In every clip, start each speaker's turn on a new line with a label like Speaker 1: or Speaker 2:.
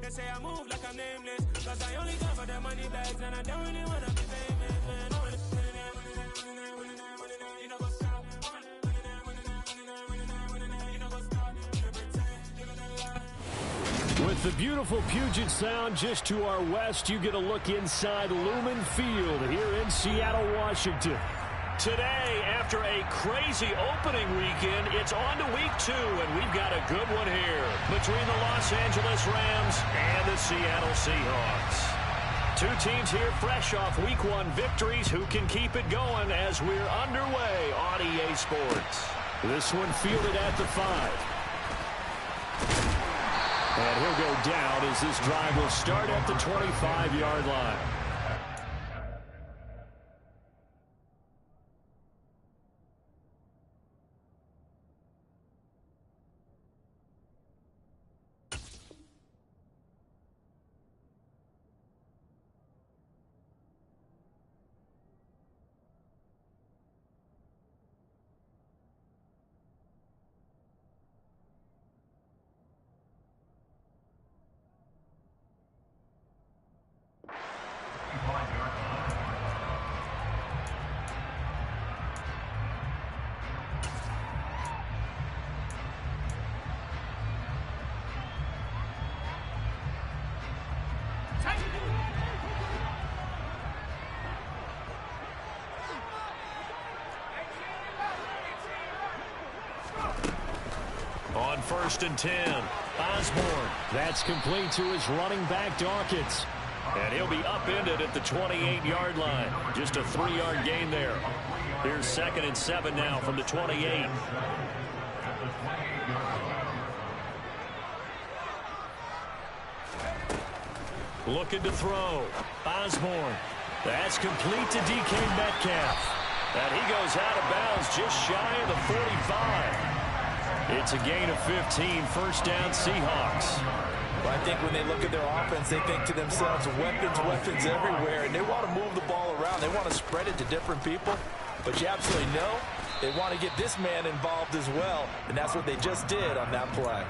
Speaker 1: niggas say I move like I'm nameless. Cause I only come for the money bags and I don't really wanna be famous, man. You know what's up.
Speaker 2: With the beautiful Puget Sound just to our west, you get a look inside Lumen Field here in Seattle, Washington. Today, after a crazy opening weekend, it's on to week 2, and we've got a good one here between the Los Angeles Rams and the Seattle Seahawks. Two teams here fresh off week 1 victories. Who can keep it going as we're underway on EA Sports? This one fielded at the 5. And he'll go down as this drive will start at the 25-yard line. On 1st and 10, Osborne. That's complete to his running back, Dawkins. And he'll be upended at the 28-yard line. Just a 3-yard gain there. Here's 2nd and 7 now from the 28. Looking to throw. Osborne. That's complete to DK Metcalf. And he goes out of bounds just shy of the 45. It's a gain of 15, first down Seahawks.
Speaker 3: Well, I think when they look at their offense, they think to themselves, weapons everywhere, and they want to move the ball around. They want to spread it to different people, but you absolutely know they want to get this man involved as well, and that's what they just did on that play.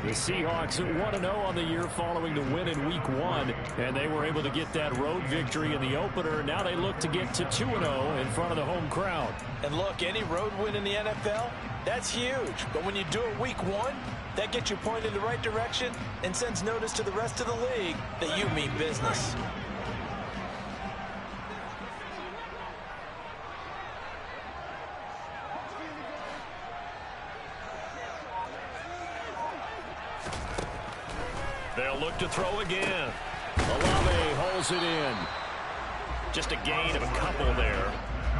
Speaker 2: The Seahawks at 1-0 on the year following the win in week 1, and they were able to get that road victory in the opener. Now they look to get to 2-0 in front of the home crowd.
Speaker 3: And look, any road win in the NFL, that's huge. But when you do it week 1, that gets you pointed in the right direction and sends notice to the rest of the league that you mean business.
Speaker 2: They'll look to throw again. Olave holds it in. Just a gain of a couple there.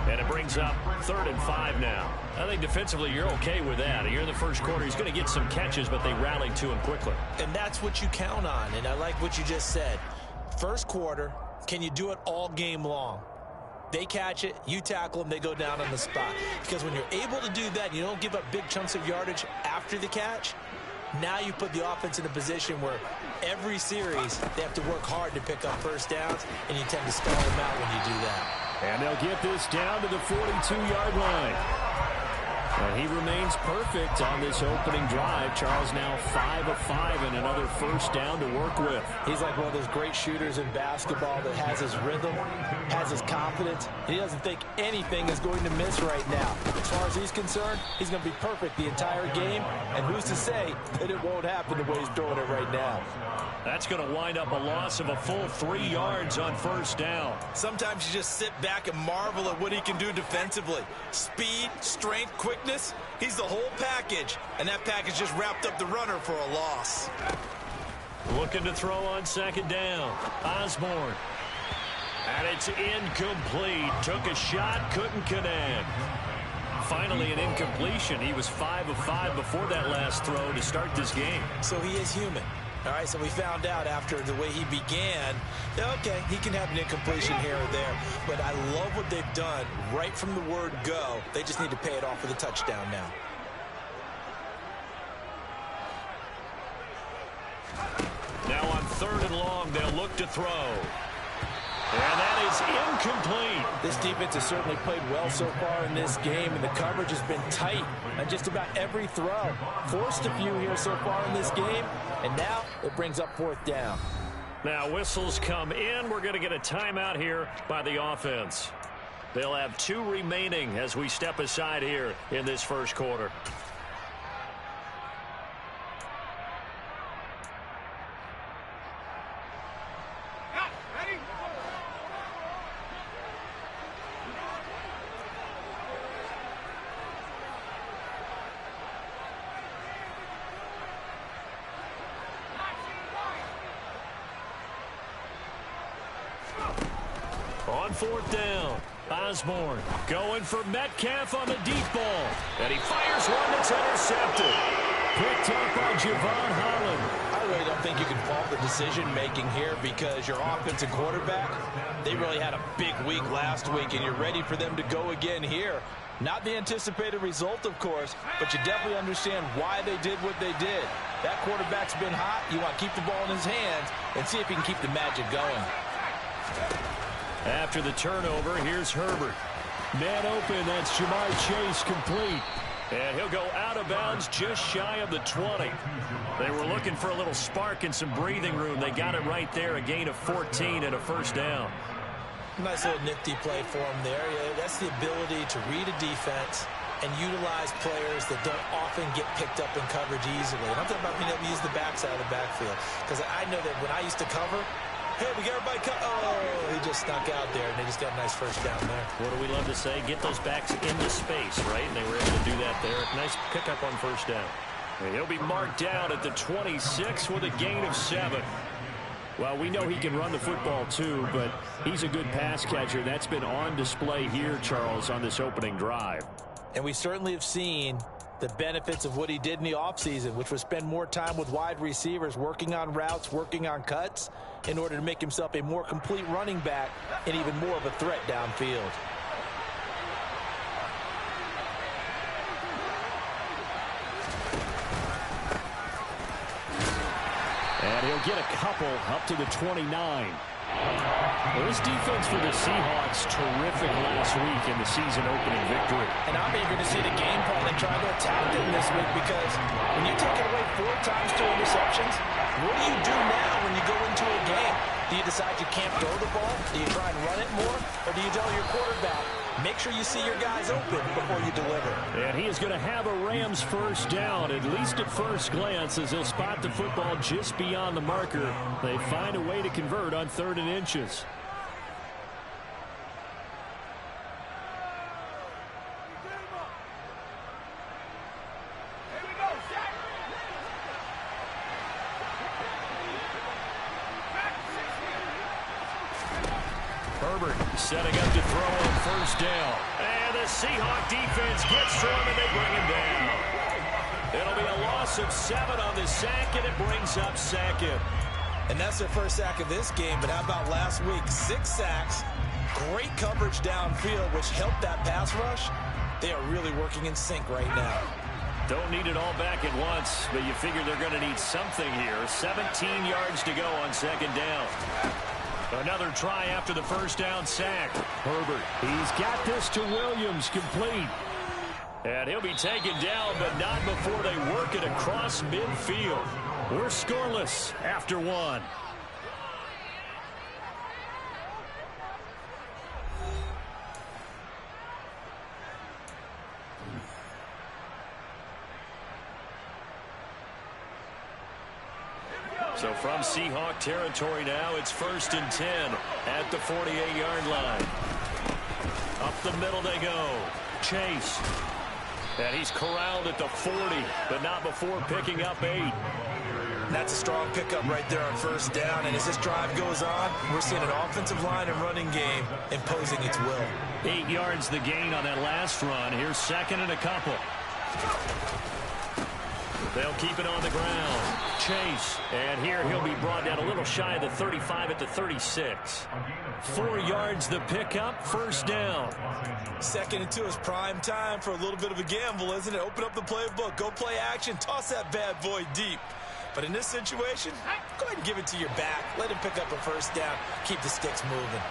Speaker 2: And it brings up 3rd and 5 now. I think defensively you're okay with that. Here in the first quarter, he's going to get some catches, but they rallied to him quickly.
Speaker 3: And that's what you count on, and I like what you just said. First quarter, can you do it all game long? They catch it, you tackle them, they go down on the spot. Because when you're able to do that, you don't give up big chunks of yardage after the catch. Now you put the offense in a position where every series they have to work hard to pick up first downs, and you tend to spell them out when you do that.
Speaker 2: And they'll get this down to the 42-yard line. And he remains perfect on this opening drive. Charles now 5 of 5 and another first down to work with.
Speaker 3: He's like one of those great shooters in basketball that has his rhythm, has his confidence. He doesn't think anything is going to miss right now. As far as he's concerned, he's going to be perfect the entire game. And who's to say that it won't happen the way he's throwing it right now?
Speaker 2: That's going to wind up a loss of a full 3 yards on first down.
Speaker 3: Sometimes you just sit back and marvel at what he can do defensively. Speed, strength, quickness. He's the whole package. And that package just wrapped up the runner for a loss.
Speaker 2: Looking to throw on 2nd down. Osborne. And it's incomplete. Took a shot, couldn't connect. Finally an incompletion. He was 5 of 5 before that last throw to start this game.
Speaker 3: So he is human. All right, so we found out after the way he began, okay, he can have an incompletion here or there, but I love what they've done right from the word go. They just need to pay it off with a touchdown now.
Speaker 2: Now on 3rd and long, they'll look to throw. And that is incomplete.
Speaker 3: This defense has certainly played well so far in this game, and the coverage has been tight on just about every throw. Forced a few here so far in this game, and now it brings up 4th down.
Speaker 2: Now whistles come in. We're going to get a timeout here by the offense. They'll have 2 remaining as we step aside here in this first quarter. On 4th down, Osborne going for Metcalf on the deep ball. And he fires one that's intercepted. Picked up by Javon Holland.
Speaker 3: I really don't think you can fault the decision-making here because your offensive quarterback, they really had a big week last week, and you're ready for them to go again here. Not the anticipated result, of course, but you definitely understand why they did what they did. That quarterback's been hot. You want to keep the ball in his hands and see if he can keep the magic going.
Speaker 2: After the turnover, here's Herbert. Man open, that's Jamar Chase complete. And he'll go out of bounds just shy of the 20. They were looking for a little spark and some breathing room. They got it right there, a gain of 14 and a 1st down.
Speaker 3: Nice little nifty play for him there. Yeah, that's the ability to read a defense and utilize players that don't often get picked up in coverage easily. And I'm talking about being able to use the backside of the backfield. Because I know that when I used to cover, hey, we got everybody oh, he just snuck out there, and they just got a nice 1st down there.
Speaker 2: What do we love to say? Get those backs into space, right? And they were able to do that there. Nice pickup on 1st down. And he'll be marked down at the 26 with a gain of 7. Well, we know he can run the football too, but he's a good pass catcher. That's been on display here, Charles, on this opening drive.
Speaker 3: And we certainly have seen the benefits of what he did in the offseason, which was spend more time with wide receivers, working on routes, working on cuts, in order to make himself a more complete running back and even more of a threat downfield.
Speaker 2: And he'll get a couple up to the 29. Well, this defense for the Seahawks, terrific last week in the season-opening victory.
Speaker 3: And I'm eager to see the game plan and try to attack them this week, because when you take it away 4 times to interceptions, what do you do now when you go into a game? Do you decide you can't throw the ball? Do you try and run it more? Or do you tell your quarterback, make sure you see your guys open before you deliver?
Speaker 2: And he is going to have a Rams 1st down, at least at first glance, as he'll spot the football just beyond the marker. They find a way to convert on 3rd and inches. Herbert setting up to throw on 1st down. And the Seahawk defense gets to him, and they bring him down. It'll be a loss of 7 on the sack, and it brings up 2nd.
Speaker 3: And that's their 1st sack of this game, but how about last week? 6 sacks, great coverage downfield, which helped that pass rush. They are really working in sync right now.
Speaker 2: Don't need it all back at once, but you figure they're going to need something here. 17 yards to go on 2nd down. Another try after the 1st down sack. Herbert, he's got this to Williams, complete. And he'll be taken down, but not before they work it across midfield. We're scoreless after 1. So from Seahawk territory now, it's 1st and 10 at the 48-yard line. Up the middle they go. Chase. And he's corralled at the 40, but not before picking up 8.
Speaker 3: That's a strong pickup right there on 1st down. And as this drive goes on, we're seeing an offensive line and running game imposing its will.
Speaker 2: 8 yards the gain on that last run. Here's 2nd and a couple. They'll keep it on the ground. Chase. And here he'll be brought down a little shy of the 35 at the 36. 4 yards the pickup. 1st down.
Speaker 3: 2nd and 2 is prime time for a little bit of a gamble, isn't it? Open up the playbook. Go play action. Toss that bad boy deep. But in this situation, go ahead and give it to your back. Let him pick up a first down. Keep the sticks moving.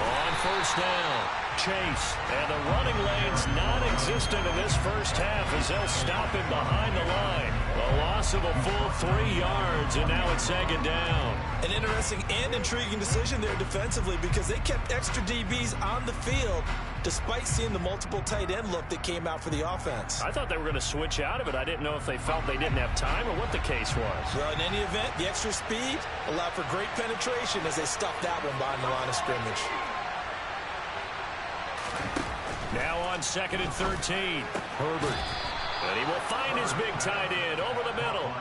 Speaker 2: On first down, Chase. And the running lane's non-existent in this first half as they'll stop him behind the line. A loss of a full 3 yards, and now it's second down.
Speaker 3: An interesting and intriguing decision there defensively because they kept extra DBs on the field despite seeing the multiple tight end look that came out for the offense.
Speaker 2: I thought they were going to switch out of it. I didn't know if they felt they didn't have time or what the case was.
Speaker 3: Well, in any event, the extra speed allowed for great penetration as they stuffed that one behind the line of scrimmage.
Speaker 2: Now on 2nd and 13, Herbert. And he will find his big tight end over the middle.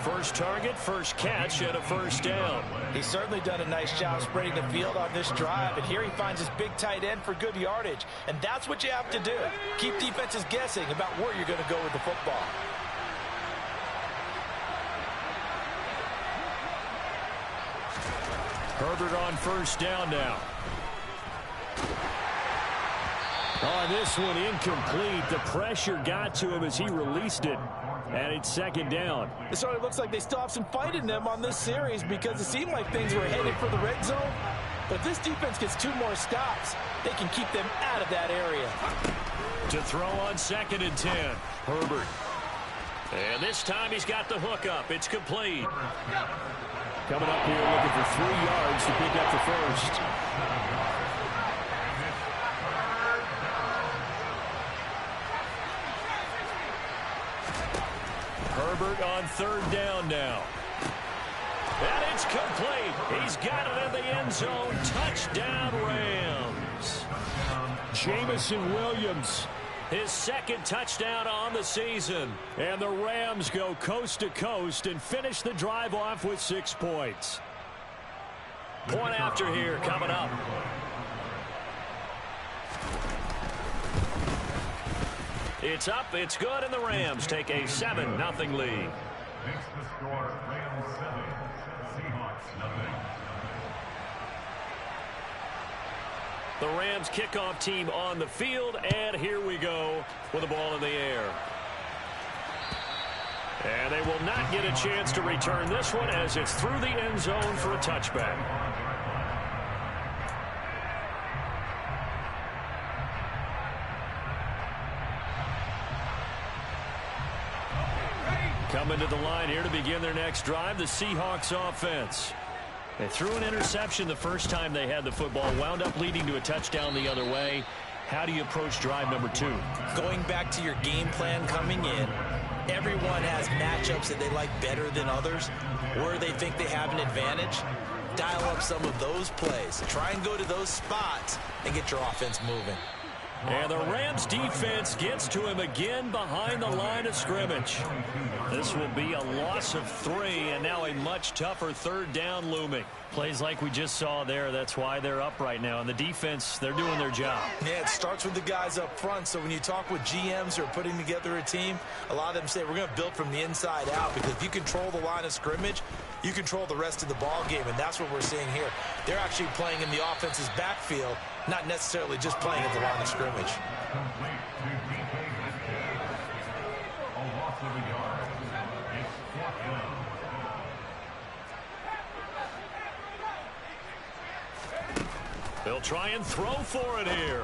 Speaker 2: First target, first catch, and a first down.
Speaker 3: He's certainly done a nice job spreading the field on this drive, and here he finds his big tight end for good yardage. And that's what you have to do. Keep defenses guessing about where you're going to go with the football.
Speaker 2: Herbert on first down now. On this one, incomplete. The pressure got to him as he released it. And it's second down.
Speaker 3: It sort of looks like they still have some fight in them on this series because it seemed like things were headed for the red zone. But if this defense gets 2 more stops, they can keep them out of that area.
Speaker 2: To throw on 2nd and 10, Herbert. And this time he's got the hook up. It's complete. Coming up here looking for 3 yards to pick up the first. Herbert on 3rd down now. And it's complete. He's got it in the end zone. Touchdown, Rams. Jamison Williams, his 2nd touchdown on the season. And the Rams go coast to coast and finish the drive off with 6 points. Point after here coming up. It's up, it's good, and the Rams take a 7-0 lead. The Rams kickoff team on the field, and here we go with the ball in the air. And they will not get a chance to return this one as it's through the end zone for a touchback. Coming to the line here to begin their next drive, the Seahawks offense. They threw an interception the first time they had the football, wound up leading to a touchdown the other way. How do you approach drive number 2?
Speaker 3: Going back to your game plan coming in, everyone has matchups that they like better than others, where they think they have an advantage. Dial up some of those plays. Try and go to those spots and get your offense moving.
Speaker 2: And the Rams defense gets to him again behind the line of scrimmage. This will be a loss of 3, and now a much tougher 3rd down looming. Plays like we just saw there, that's why they're up right now. And the defense, they're doing their job.
Speaker 3: Yeah, it starts with the guys up front. So when you talk with GMs who are putting together a team, a lot of them say we're going to build from the inside out, because if you control the line of scrimmage, you control the rest of the ball game, and that's what we're seeing here. They're actually playing in the offense's backfield, not necessarily just playing at the line of scrimmage.
Speaker 2: They'll try and throw for it here.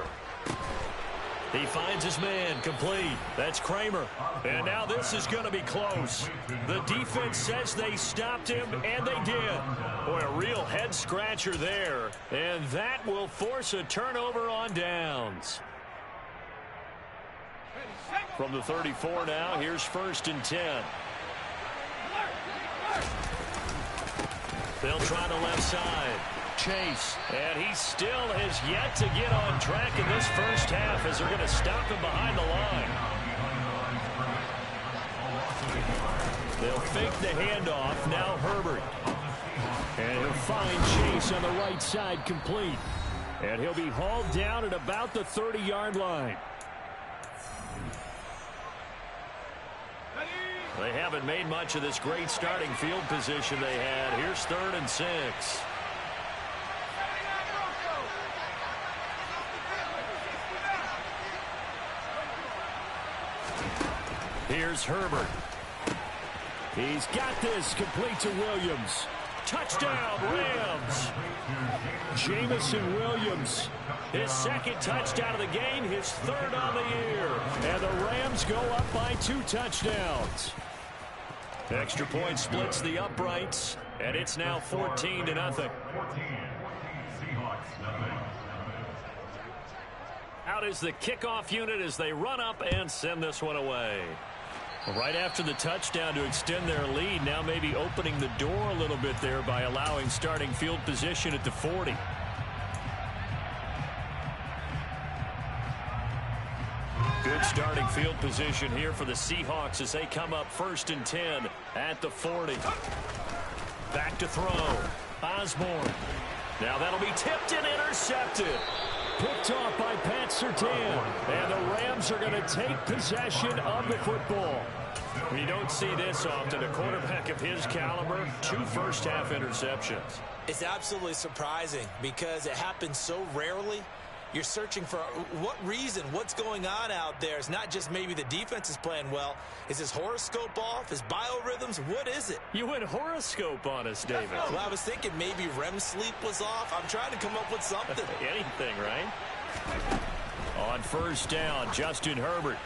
Speaker 2: He finds his man, complete. That's Kramer. And now this is going to be close. The defense says they stopped him, and they did. Boy, a real head-scratcher there. And that will force a turnover on downs. From the 34 now, here's 1st and 10. They'll try the left side. Chase, and he still has yet to get on track in this first half as they're going to stop him behind the line. They'll fake the handoff. Now Herbert. And he'll find Chase on the right side, complete. And he'll be hauled down at about the 30-yard line. They haven't made much of this great starting field position they had. Here's 3rd and 6. Here's Herbert. He's got this, complete to Williams. Touchdown, Rams. Jamison Williams, his second touchdown of the game, his third on the year. And the Rams go up by 2 touchdowns. Extra point splits the uprights, and it's now 14-0. Out is the kickoff unit as they run up and send this one away. Right after the touchdown to extend their lead, now maybe opening the door a little bit there by allowing starting field position at the 40. Good starting field position here for the Seahawks as they come up 1st and 10 at the 40. Back to throw. Osborne. Now that'll be tipped and intercepted. Picked off by Pat Surtain. And the Rams are going to take possession of the football. We don't see this often. A quarterback of his caliber, 2 first-half interceptions.
Speaker 3: It's absolutely surprising because it happens so rarely. You're searching for what reason, what's going on out there. It's not just maybe the defense is playing well. Is his horoscope off? His biorhythms? What is it?
Speaker 2: You went horoscope on us, David.
Speaker 3: Well, I was thinking maybe REM sleep was off. I'm trying to come up with something.
Speaker 2: Anything, right? On 1st down, Justin Herbert.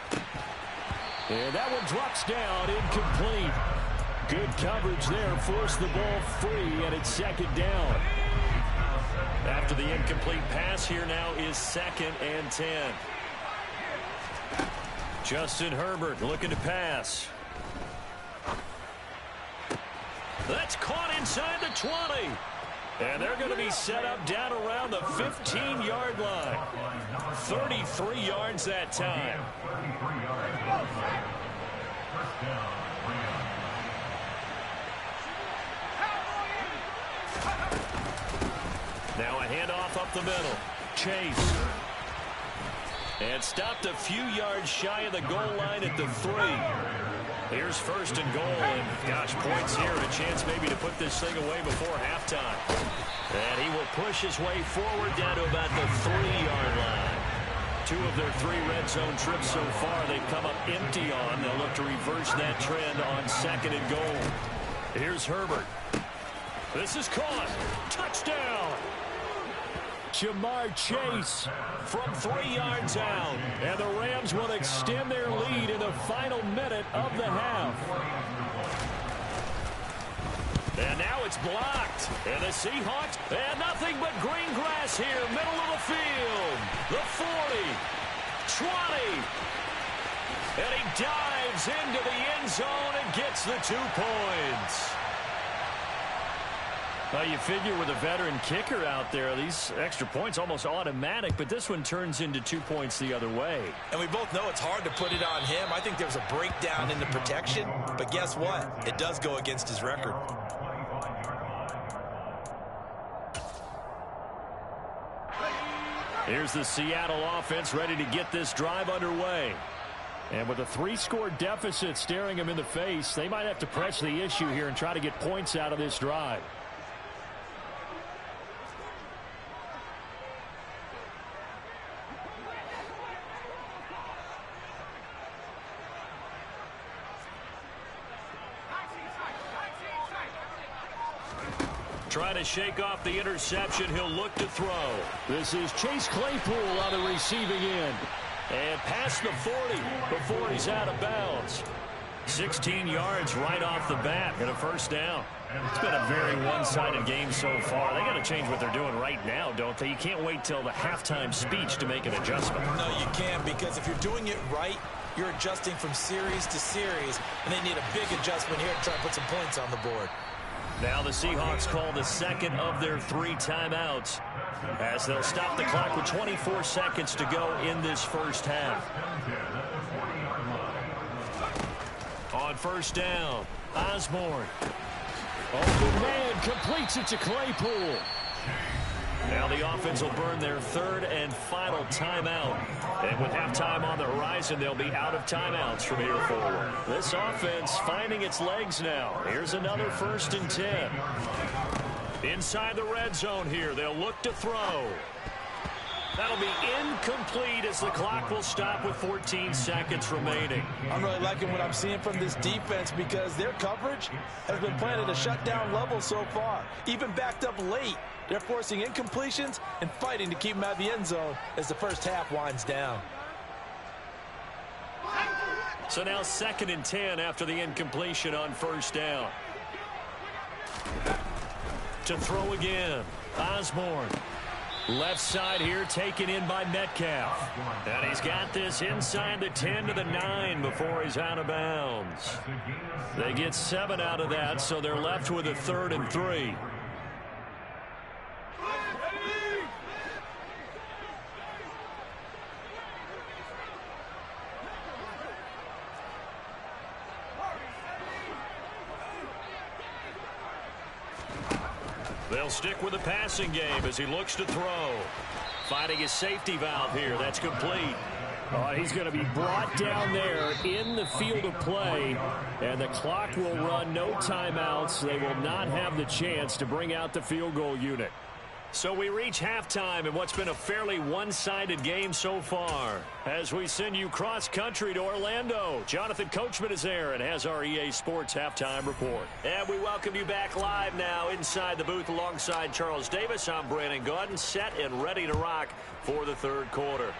Speaker 2: And that one drops down, incomplete. Good coverage there, forced the ball free, and it's 2nd down. After the incomplete pass, here now is 2nd and 10. Justin Herbert looking to pass. That's caught inside the 20. And they're going to be set up down around the 15-yard line. 33 yards that time. Now a handoff up the middle. Chase. And stopped a few yards shy of the goal line at the 3. Here's 1st and goal, and gosh, points here, a chance maybe to put this thing away before halftime. And he will push his way forward down to about the 3-yard line. 2 of their 3 red zone trips so far they've come up empty on. They'll look to reverse that trend on 2nd and goal. Here's Herbert. This is caught. Touchdown. Jamar Chase from 3 yards out. And the Rams will extend their lead in the final minute of the half. And now it's blocked. And the Seahawks, and nothing but green grass here, middle of the field. The 40, 20. And he dives into the end zone and gets the 2 points. Well, you figure with a veteran kicker out there, these extra points almost automatic, but this one turns into 2 points the other way.
Speaker 3: And we both know it's hard to put it on him. I think there's a breakdown in the protection, but guess what? It does go against his record.
Speaker 2: Here's the Seattle offense ready to get this drive underway. And with a 3-score deficit staring them in the face, they might have to press the issue here and try to get points out of this drive. Trying to shake off the interception. He'll look to throw. This is Chase Claypool on the receiving end. And past the 40 before he's out of bounds. 16 yards right off the bat and a 1st down. It's been a very one-sided game so far. They got to change what they're doing right now, don't they? You can't wait till the halftime speech to make an adjustment.
Speaker 3: No, you can't, because if you're doing it right, you're adjusting from series to series, and they need a big adjustment here to try and put some points on the board.
Speaker 2: Now the Seahawks call the 2nd of their 3 timeouts as they'll stop the clock with 24 seconds to go in this 1st half. On 1st down, Osborne. Open man completes it to Claypool. Now the offense will burn their 3rd and final timeout. And with halftime on the horizon, they'll be out of timeouts from here forward. This offense finding its legs now. Here's another 1st and 10. Inside the red zone here, they'll look to throw. That'll be incomplete as the clock will stop with 14 seconds remaining.
Speaker 3: I'm really liking what I'm seeing from this defense because their coverage has been playing at a shutdown level so far. Even backed up late, they're forcing incompletions and fighting to keep them out of the end zone as the first half winds down.
Speaker 2: So now 2nd and 10 after the incompletion on first down. To throw again, Osborne. Left side here taken in by Metcalf. And he's got this inside the 10 to the 9 before he's out of bounds. They get 7 out of that, so they're left with a 3rd and 3. They'll stick with the passing game as he looks to throw. Finding his safety valve here. That's complete. He's going to be brought down there in the field of play, and the clock will run, no timeouts. They will not have the chance to bring out the field goal unit. So we reach halftime in what's been a fairly one-sided game so far. As we send you cross-country to Orlando, Jonathan Coachman is there and has our EA Sports halftime report. And we welcome you back live now inside the booth alongside Charles Davis. I'm Brandon Gaudin, set and ready to rock for the 3rd quarter.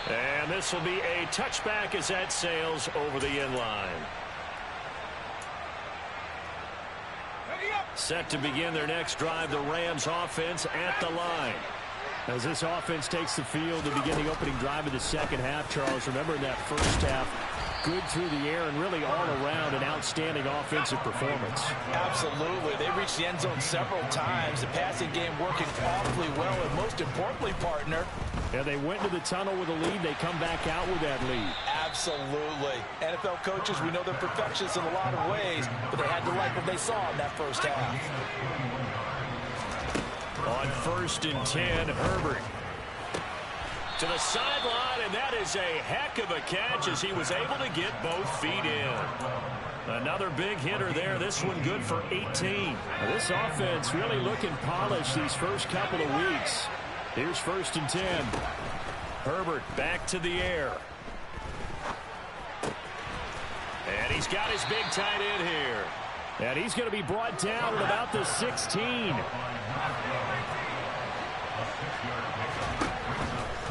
Speaker 2: And this will be a touchback as that sails over the end line. Set to begin their next drive, the Rams offense at the line. As this offense takes the field to begin the opening drive of the second half, Charles, remember in that first half, good through the air and really all around an outstanding offensive performance.
Speaker 3: Absolutely. They reached the end zone several times. The passing game working awfully well, and most importantly, partner.
Speaker 2: Yeah, they went to the tunnel with a lead. They come back out with that lead.
Speaker 3: Absolutely. NFL coaches, we know they're perfectionists in a lot of ways, but they had to like what they saw in that first half.
Speaker 2: On 1st and 10, Herbert. To the sideline, and that is a heck of a catch as he was able to get both feet in. Another big hitter there. This one good for 18. Now, this offense really looking polished these first couple of weeks. Here's 1st and 10. Herbert back to the air. And he's got his big tight end here. And he's going to be brought down at about the 16.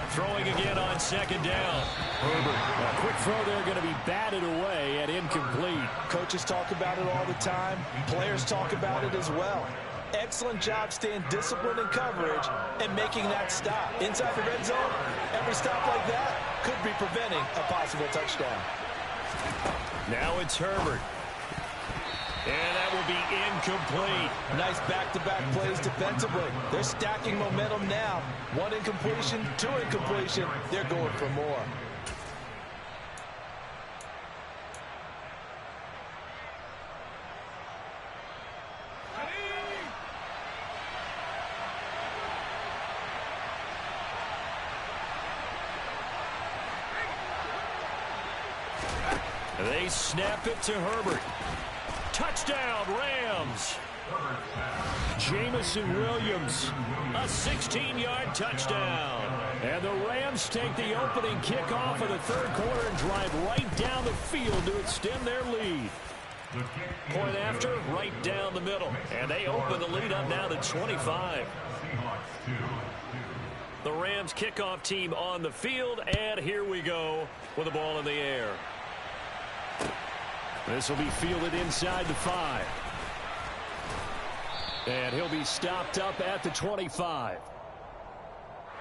Speaker 2: Throwing again on 2nd down. Herbert, a quick throw there, going to be batted away and incomplete.
Speaker 3: Coaches talk about it all the time. Players talk about it as well. Excellent job staying disciplined in coverage and making that stop. Inside the red zone, every stop like that could be preventing a possible touchdown.
Speaker 2: Now it's Herbert. And that will be incomplete.
Speaker 3: Nice back-to-back plays defensively. They're stacking momentum now. 1 incompletion, 2 incompletion. They're going for more.
Speaker 2: They snap it to Herbert. Touchdown, Rams. Jamison Williams, a 16-yard touchdown. And the Rams take the opening kickoff of the 3rd quarter and drive right down the field to extend their lead. Point after, right down the middle. And they open the lead up now to 25. The Rams kickoff team on the field, and here we go with the ball in the air. This will be fielded inside the 5. And he'll be stopped up at the 25.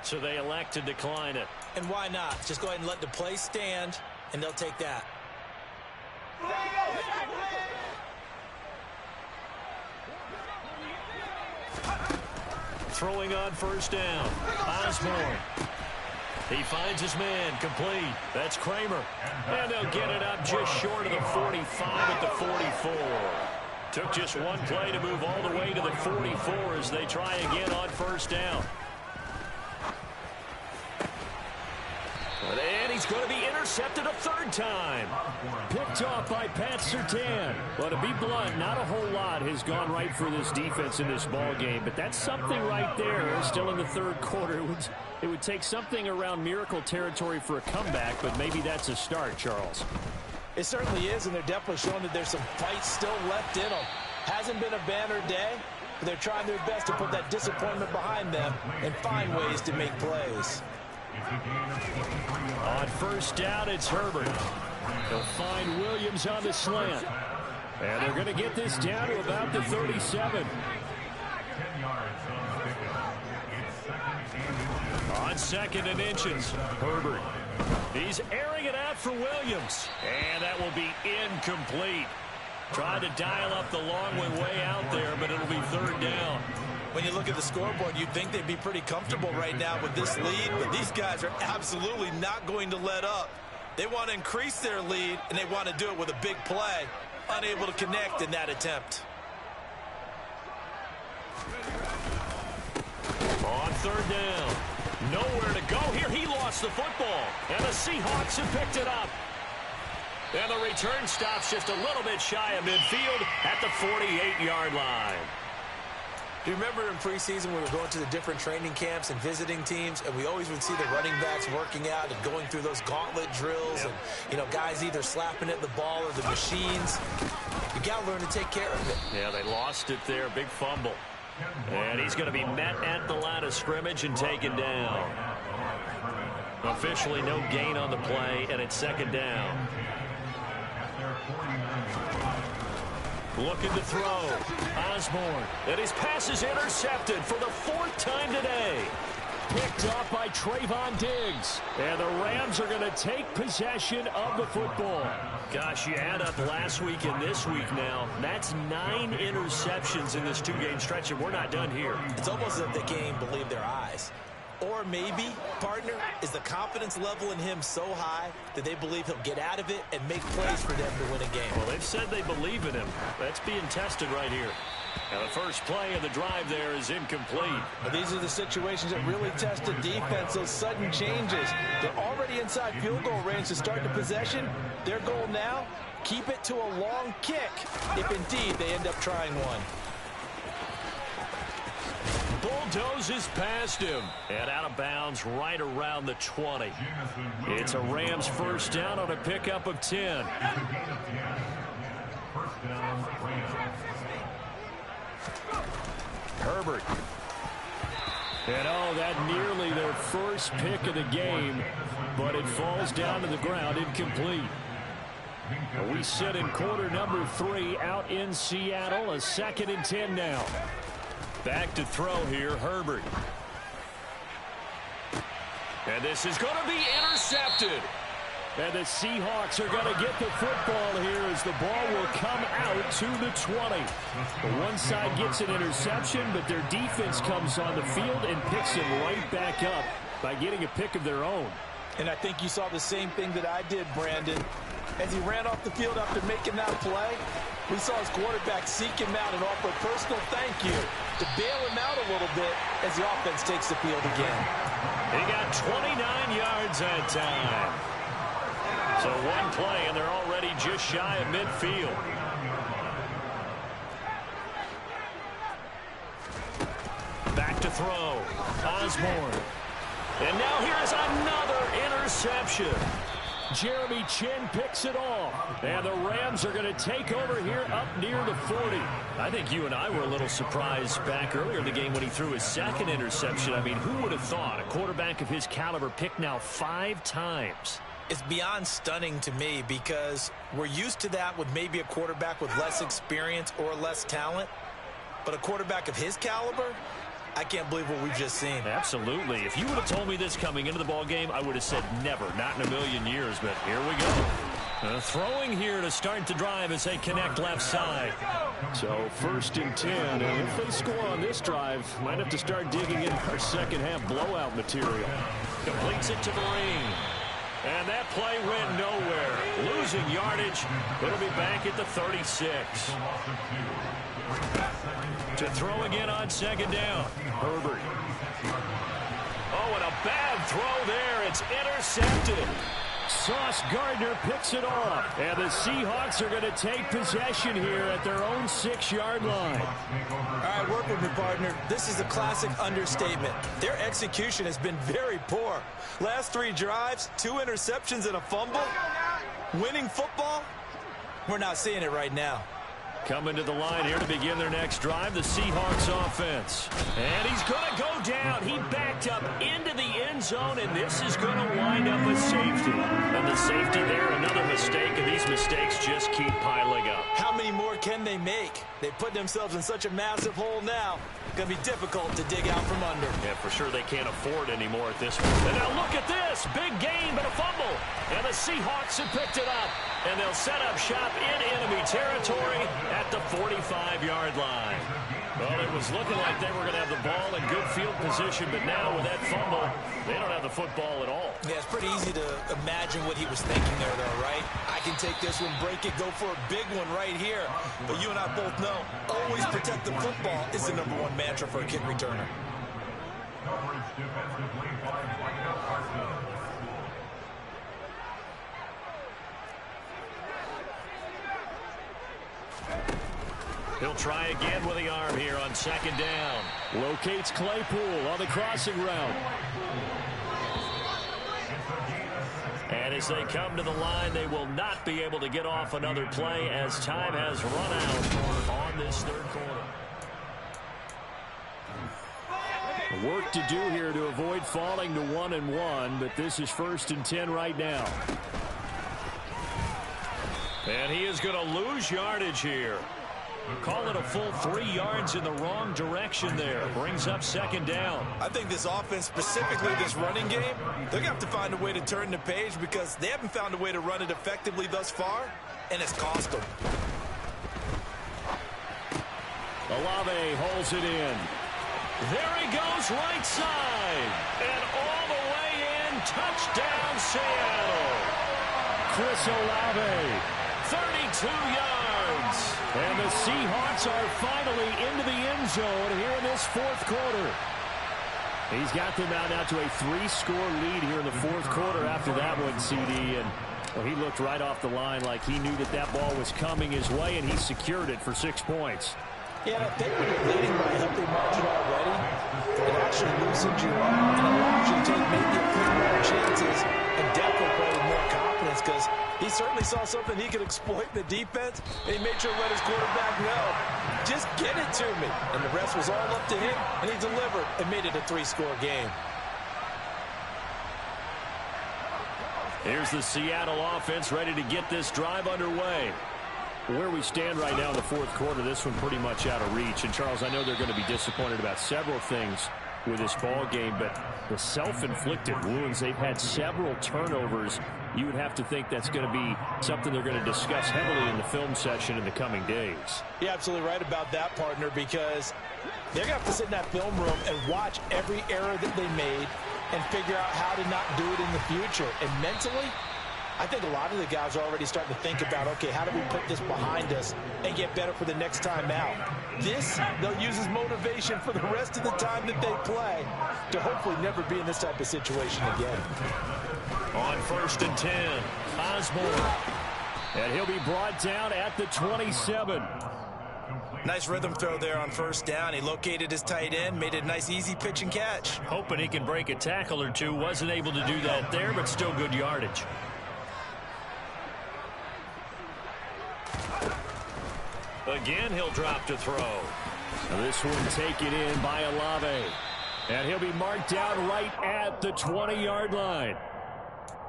Speaker 2: So they elect to decline it.
Speaker 3: And why not? Just go ahead and let the play stand, and they'll take that.
Speaker 2: Throwing on 1st down. Osborne. He finds his man, complete. That's Kramer. And they'll get it up just short of the 45 at the 44. Took just one play to move all the way to the 44 as they try again on 1st down. And he's going to be intercepted. intercepted a third time. Picked off by Pat Surtain. Well, to be blunt, not a whole lot has gone right for this defense in this ball game, but that's something right there. Still in the third quarter. It would take something around miracle territory for a comeback, but maybe that's a start, Charles.
Speaker 3: It certainly is, and they're definitely showing that there's some fight still left in them. Hasn't been a banner day, but they're trying their best to put that disappointment behind them and find ways to make plays.
Speaker 2: On first down, it's Herbert. They'll find Williams on the slant. And they're going to get this down to about the 37. On second and inches, Herbert. He's airing it out for Williams. And that will be incomplete. Trying to dial up the long way out there, but it'll be third down.
Speaker 3: When you look at the scoreboard, you'd think they'd be pretty comfortable right now with this lead, but these guys are absolutely not going to let up. They want to increase their lead, and they want to do it with a big play. Unable to connect in that attempt.
Speaker 2: On third down. Nowhere to go here. He lost the football, and the Seahawks have picked it up. And the return stops just a little bit shy of midfield at the 48-yard line.
Speaker 3: Do you remember in preseason we were going to the different training camps and visiting teams, and we always would see the running backs working out and going through those gauntlet drills, and, you know, guys either slapping at the ball or the machines. You got to learn to take care of it.
Speaker 2: Yeah, they lost it there. Big fumble. And he's going to be met at the line of scrimmage and taken down. Officially no gain on the play, and it's second down. Looking to throw. Osborne. And his pass is intercepted for the fourth time today. Picked off by Trayvon Diggs. And the Rams are going to take possession of the football. Gosh, you add up last week and this week now. That's 9 interceptions in this two-game stretch, and we're not done here.
Speaker 3: It's almost as if they can't even believe their eyes. Or maybe, partner, is the confidence level in him so high that they believe he'll get out of it and make plays for them to win a game.
Speaker 2: Well, they've said they believe in him. That's being tested right here. Now, the first play of the drive there is incomplete.
Speaker 3: But these are the situations that really test the defense, those sudden changes. They're already inside field goal range to start the possession. Their goal now, keep it to a long kick, if indeed they end up trying one.
Speaker 2: Bulldozes past him. And out of bounds right around the 20. It's a Rams first down on a pickup of 10. Herbert. And oh, that nearly their first pick of the game, but it falls down to the ground incomplete. We sit in quarter number 3 out in Seattle, a 2nd and 10 now. Back to throw here, Herbert. And this is going to be intercepted. And the Seahawks are going to get the football here as the ball will come out to the 20. The one side gets an interception, but their defense comes on the field and picks him right back up by getting a pick of their own.
Speaker 3: And I think you saw the same thing that I did, Brandon. As he ran off the field after making that play, we saw his quarterback seek him out and offer a personal thank you to bail him out a little bit as the offense takes the field again.
Speaker 2: He got 29 yards that time. So one play, and they're already just shy of midfield. Back to throw. Osborne. And now here's another interception. Jeremy Chinn picks it off. And the Rams are going to take over here up near the 40. I think you and I were a little surprised back earlier in the game when he threw his second interception. I mean, who would have thought a quarterback of his caliber picked now 5 times?
Speaker 3: It's beyond stunning to me because we're used to that with maybe a quarterback with less experience or less talent. But a quarterback of his caliber, I can't believe what we've just seen.
Speaker 2: Absolutely. If you would have told me this coming into the ball game, I would have said never, not in a million years. But here we go. Throwing here to start the drive as they connect left side. So 1st and 10. And if they score on this drive, might have to start digging in our second half blowout material. Completes it to Marine. And that play went nowhere. Losing yardage. It'll be back at the 36. To throw again on 2nd down. Herbert. Oh, and a bad throw there. It's intercepted. Sauce Gardner picks it off. And the Seahawks are going to take possession here at their own 6-yard line.
Speaker 3: All right, work with me, partner. This is a classic understatement. Their execution has been very poor. Last 3 drives, 2 interceptions and a fumble. Winning football? We're not seeing it right now.
Speaker 2: Coming to the line here to begin their next drive, the Seahawks offense. And he's going to go down. He backed up into the end zone, and this is going to wind up a safety. And the safety there, another mistake, and these mistakes just keep piling up.
Speaker 3: How many more can they make? They put themselves in such a massive hole now. Going to be difficult to dig out from under.
Speaker 2: Yeah, for sure they can't afford anymore at this point. And now look at this. Big gain, but a fumble. And the Seahawks have picked it up. And they'll set up shop in enemy territory at the 45-yard line. Well, it was looking like they were going to have the ball in good field position, but now with that fumble, they don't have the football at all.
Speaker 3: Yeah, it's pretty easy to imagine what he was thinking there, though, right? I can take this one, break it, go for a big one right here. But you and I both know, always protect the football is the #1 mantra for a kick returner.
Speaker 2: He'll try again with the arm here on 2nd down. Locates Claypool on the crossing route. And as they come to the line, they will not be able to get off another play as time has run out on this 3rd quarter. Work to do here to avoid falling to 1-1, but this is 1st and 10 right now. And he is going to lose yardage here. Call it a full 3 yards in the wrong direction there. Brings up 2nd down.
Speaker 3: I think this offense, specifically this running game, they're going to have to find a way to turn the page because they haven't found a way to run it effectively thus far, and it's cost them.
Speaker 2: Olave holds it in. There he goes right side. And all the way in. Touchdown, Seattle. Chris Olave, 32 yards. And the Seahawks are finally into the end zone here in this 4th quarter. He's got them out now to a 3-score lead here in the 4th quarter after that one, CD. And well, he looked right off the line like he knew that that ball was coming his way, and he secured it for 6 points.
Speaker 3: Yeah, I think when you're leading by a healthy margin already, it actually loosens you up and allows you to take maybe a few more chances and definitely play with more confidence because he certainly saw something he could exploit in the defense, and he made sure to let his quarterback know, just get it to me. And the rest was all up to him, and he delivered and made it a 3-score game.
Speaker 2: Here's the Seattle offense ready to get this drive underway. Where we stand right now in the 4th quarter, this one pretty much out of reach. And, Charles, I know they're going to be disappointed about several things with this ball game, but the self-inflicted wounds, they've had several turnovers. You would have to think that's going to be something they're going to discuss heavily in the film session in the coming days.
Speaker 3: You're absolutely right about that, partner, because they're going to have to sit in that film room and watch every error that they made and figure out how to not do it in the future. And mentally, I think a lot of the guys are already starting to think about, okay, how do we put this behind us and get better for the next time out? This, they'll use as motivation for the rest of the time that they play to hopefully never be in this type of situation again.
Speaker 2: On 1st and 10, Osborne. And he'll be brought down at the 27.
Speaker 3: Nice rhythm throw there on 1st down. He located his tight end, made it a nice easy pitch and catch.
Speaker 2: Hoping he can break a tackle or two. Wasn't able to do that there, but still good yardage. Again, he'll drop to throw. Now this one taken in by Olave. And he'll be marked down right at the 20-yard line.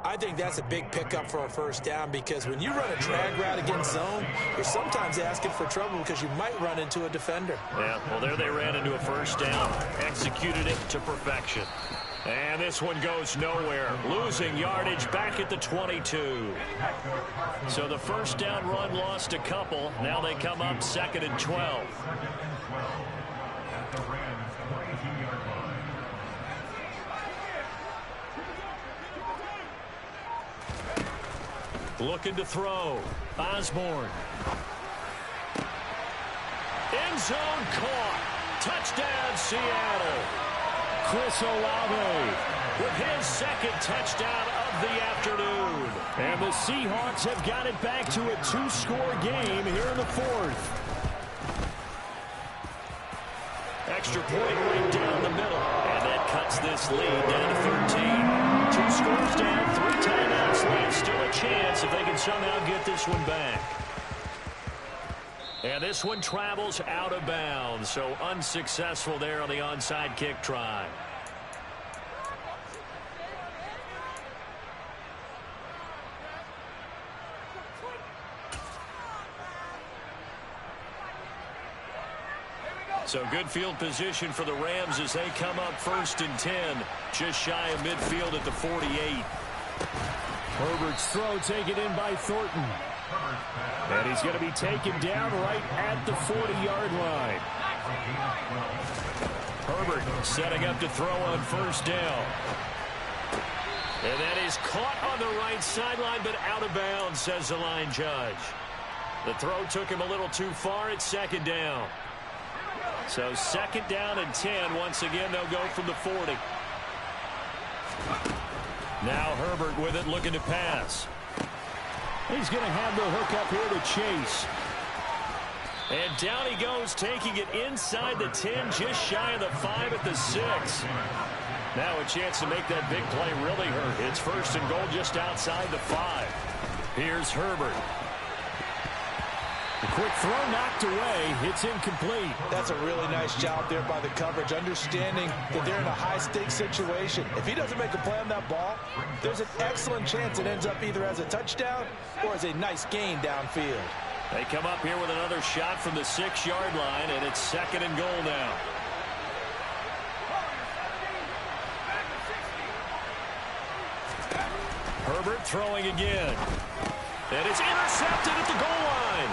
Speaker 3: I think that's a big pickup for a 1st down because when you run a drag route against zone, you're sometimes asking for trouble because you might run into a defender.
Speaker 2: Yeah, well, there they ran into a 1st down. Executed it to perfection. And this one goes nowhere. Losing yardage back at the 22. So the 1st down run lost a couple. Now they come up 2nd and 12. Looking to throw. Osborne. End zone caught. Touchdown, Seattle. Chris Olave with his 2nd touchdown of the afternoon. And the Seahawks have got it back to a 2-score game here in the fourth. Extra point right down the middle. And that cuts this lead down to 13. 2 scores down, 3 timeouts left. Still a chance if they can somehow get this one back. And this one travels out of bounds, so unsuccessful there on the onside kick try. So good field position for the Rams as they come up 1st and 10, just shy of midfield at the 48. Herbert's throw taken in by Thornton. And he's going to be taken down right at the 40-yard line. Herbert setting up to throw on 1st down. And that is caught on the right sideline, but out of bounds, says the line judge. The throw took him a little too far. It's 2nd down. So 2nd down and 10. Once again, they'll go from the 40. Now Herbert with it, looking to pass. He's going to have the hook up here to Chase. And down he goes, taking it inside the 10, just shy of the 5 at the 6. Now a chance to make that big play really hurt. It's 1st and goal just outside the 5. Here's Herbert. The quick throw knocked away. It's incomplete.
Speaker 3: That's a really nice job there by the coverage, understanding that they're in a high-stakes situation. If he doesn't make a play on that ball, there's an excellent chance it ends up either as a touchdown or as a nice gain downfield.
Speaker 2: They come up here with another shot from the 6-yard line, and it's 2nd and goal now. Herbert throwing again. And it's intercepted at the goal line.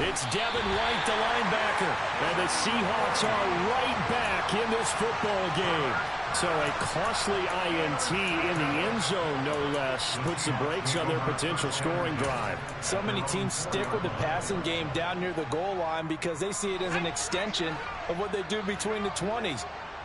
Speaker 2: It's Devin White, the linebacker. And the Seahawks are right back in this football game. So a costly INT in the end zone, no less, puts the brakes on their potential scoring drive.
Speaker 3: So many teams stick with the passing game down near the goal line because they see it as an extension of what they do between the 20s.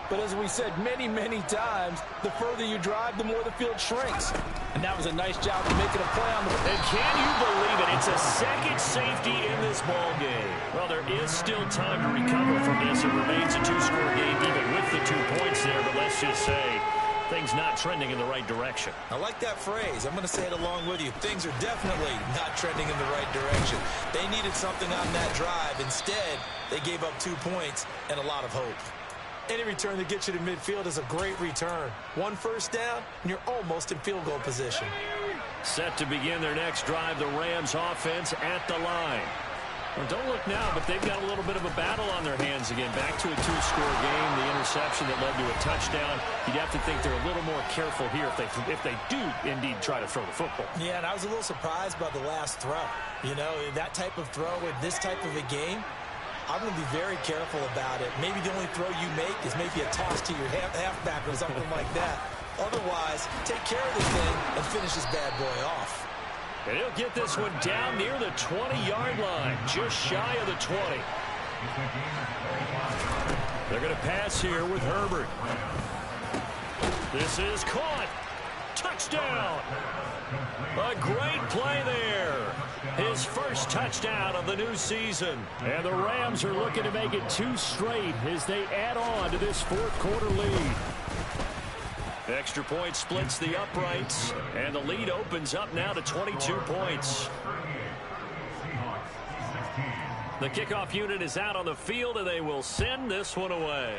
Speaker 3: But as we said many, many times, the further you drive, the more the field shrinks. And that was a nice job of making a play on the...
Speaker 2: And can you believe it? It's a second safety in this ball game. Well, there is still time to recover from this. It remains a 2-score game even with the 2 points there. But let's just say things not trending in the right direction.
Speaker 3: I like that phrase. I'm going to say it along with you. Things are definitely not trending in the right direction. They needed something on that drive. Instead, they gave up 2 points and a lot of hope. Any return that gets you to midfield is a great return. 1 first down, and you're almost in field goal position.
Speaker 2: Set to begin their next drive, the Rams offense at the line. Well, don't look now, but they've got a little bit of a battle on their hands again. Back to a 2-score game, the interception that led to a touchdown. You'd have to think they're a little more careful here if they do indeed try to throw the football.
Speaker 3: Yeah, and I was a little surprised by the last throw. You know, that type of throw in this type of a game, I'm going to be very careful about it. Maybe the only throw you make is maybe a toss to your halfback or something like that. Otherwise, take care of this thing and finish this bad boy off.
Speaker 2: And he'll get this one down near the 20-yard line, just shy of the 20. They're going to pass here with Herbert. This is caught. Touchdown. A great play there. His first touchdown of the new season. And the Rams are looking to make it 2 straight as they add on to this 4th quarter lead. Extra point splits the uprights, and the lead opens up now to 22 points. The kickoff unit is out on the field, and they will send this one away.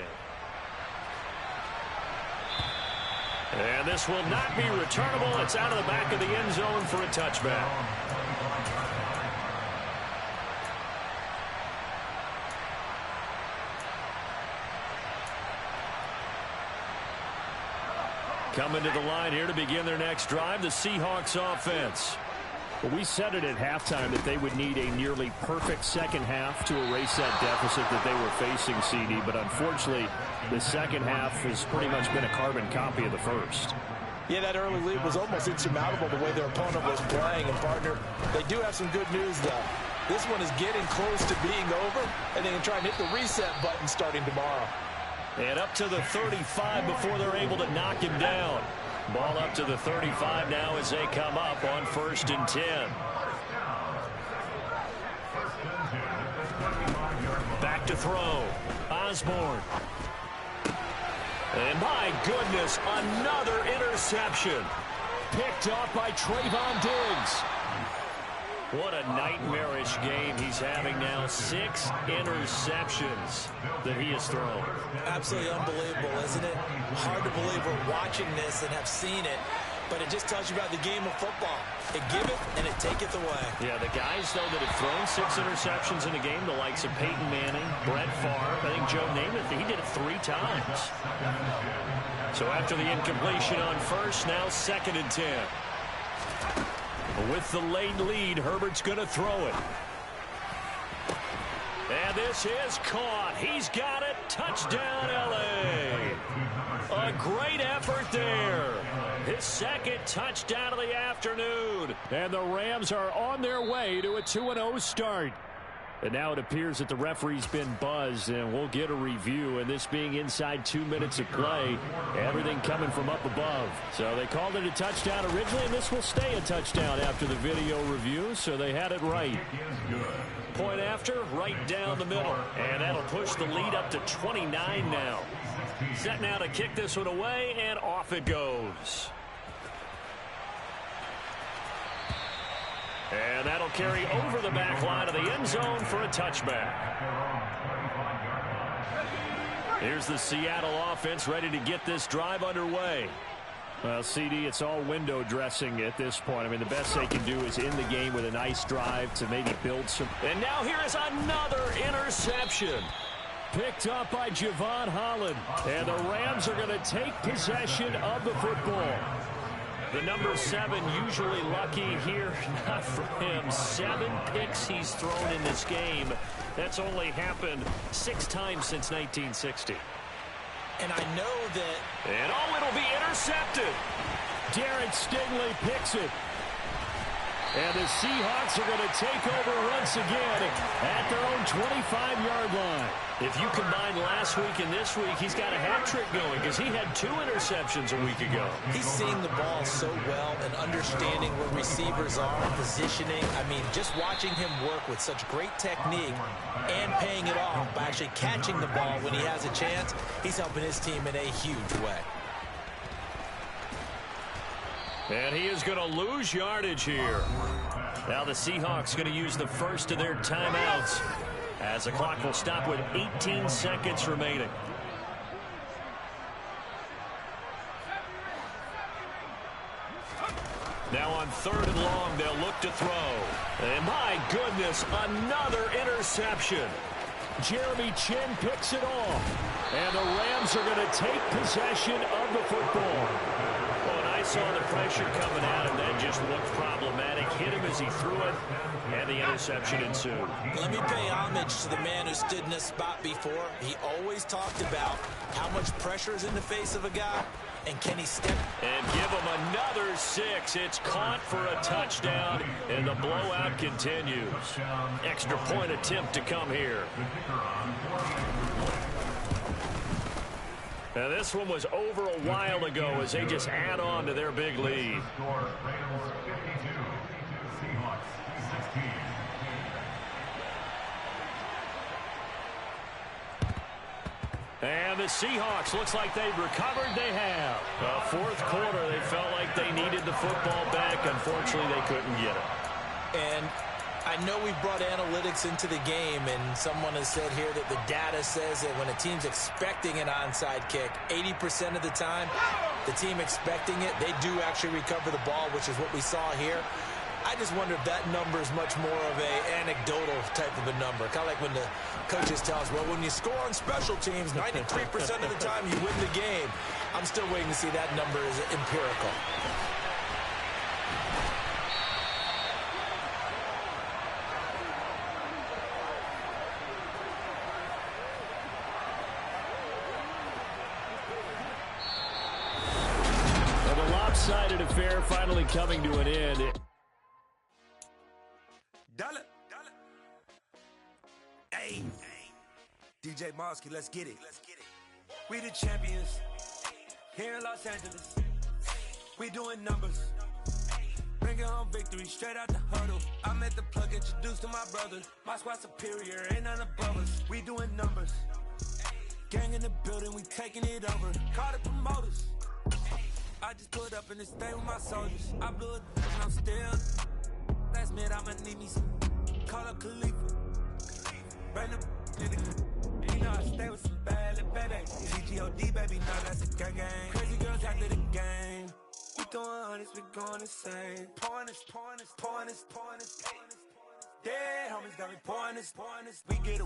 Speaker 2: And this will not be returnable. It's out of the back of the end zone for a touchback. Coming to the line here to begin their next drive, the Seahawks offense. Well, we said it at halftime that they would need a nearly perfect second half to erase that deficit that they were facing, CD. But unfortunately, the second half has pretty much been a carbon copy of the first.
Speaker 3: Yeah, that early lead was almost insurmountable the way their opponent was playing. And, partner, they do have some good news, though. This one is getting close to being over, and they can try and hit the reset button starting tomorrow.
Speaker 2: And up to the 35 before they're able to knock him down. Ball up to the 35 now as they come up on 1st and 10. Back to throw. Osborne. And my goodness, another interception. Picked off by Trayvon Diggs. What a nightmarish game he's having now. 6 interceptions that he has thrown.
Speaker 3: Absolutely unbelievable, isn't it? Hard to believe we're watching this and have seen it, but it just tells you about the game of football. It giveth and it taketh away.
Speaker 2: Yeah, the guys, though, that have thrown 6 interceptions in a game, the likes of Peyton Manning, Brett Favre, I think Joe Namath, he did it 3 times. So after the incompletion on 1st, now 2nd and 10. With the late lead, Herbert's going to throw it. And this is caught. He's got it. Touchdown, L.A. A great effort there. His 2nd touchdown of the afternoon. And the Rams are on their way to a 2-0 start. And now it appears that the referee's been buzzed, and we'll get a review. And this being inside 2 minutes of play, everything coming from up above. So they called it a touchdown originally, and this will stay a touchdown after the video review, so they had it right. Point after, right down the middle. And that'll push the lead up to 29 now. Set now to kick this one away, and off it goes. And that'll carry over the back line of the end zone for a touchback. Here's the Seattle offense ready to get this drive underway. Well, CD, it's all window dressing at this point. I mean, the best they can do is in the game with a nice drive to maybe build some. And now here is another interception. Picked up by Javon Holland. And the Rams are going to take possession of the football. The number 7 usually lucky here, not for him. 7 picks he's thrown in this game. That's only happened 6 times since 1960.
Speaker 3: And I know that...
Speaker 2: And oh, it'll be intercepted. Derek Stingley picks it. And the Seahawks are going to take over once again at their own 25-yard line. If you combine last week and this week, he's got a hat trick going because he had 2 interceptions a week ago.
Speaker 3: He's seeing the ball so well and understanding where receivers are, positioning. I mean, just watching him work with such great technique and paying it off by actually catching the ball when he has a chance, he's helping his team in a huge way.
Speaker 2: And he is going to lose yardage here. Now the Seahawks going to use the first of their timeouts as the clock will stop with 18 seconds remaining. Now on 3rd and long, they'll look to throw. And my goodness, another interception. Jeremy Chin picks it off. And the Rams are going to take possession of the football. I saw the pressure coming at him. That just looked problematic. Hit him as he threw it, and the interception ensued.
Speaker 3: Let me pay homage to the man who stood in this spot before. He always talked about how much pressure is in the face of a guy, and can he step?
Speaker 2: And give him another 6. It's caught for a touchdown, and the blowout continues. Extra point attempt to come here. Now this one was over a while ago as they just add on to their big lead. And the Seahawks, looks like they've recovered. They have. 4th quarter, they felt like they needed the football back. Unfortunately, they couldn't get it.
Speaker 3: And I know we've brought analytics into the game, and someone has said here that the data says that when a team's expecting an onside kick, 80% of the time, the team expecting it, they do actually recover the ball, which is what we saw here. I just wonder if that number is much more of a anecdotal type of a number. Kind of like when the coaches tell us, well, when you score on special teams, 93% of the time you win the game. I'm still waiting to see that number is empirical.
Speaker 2: Lopsided affair finally coming to an end.
Speaker 4: Dollar. Hey. DJ Mosky, let's get it. We the champions here in Los Angeles. We doing numbers. Bringing home victory straight out the huddle. I met the plug, introduced to my brothers. My squad superior, ain't none above us. We doing numbers. Gang in the building, we taking it over. Call the promoters. I just put up in the state with my soldiers. I blew it and I'm still. Last minute, I'ma need me some. Call up Khalifa. Bring the nigga. You know I stay with some bad little baby. CGOD, baby, now that's a gang gang. Crazy girls after the game. We throwing hundreds, we going insane. Pouring this. Dead homies got me pouring this. We get a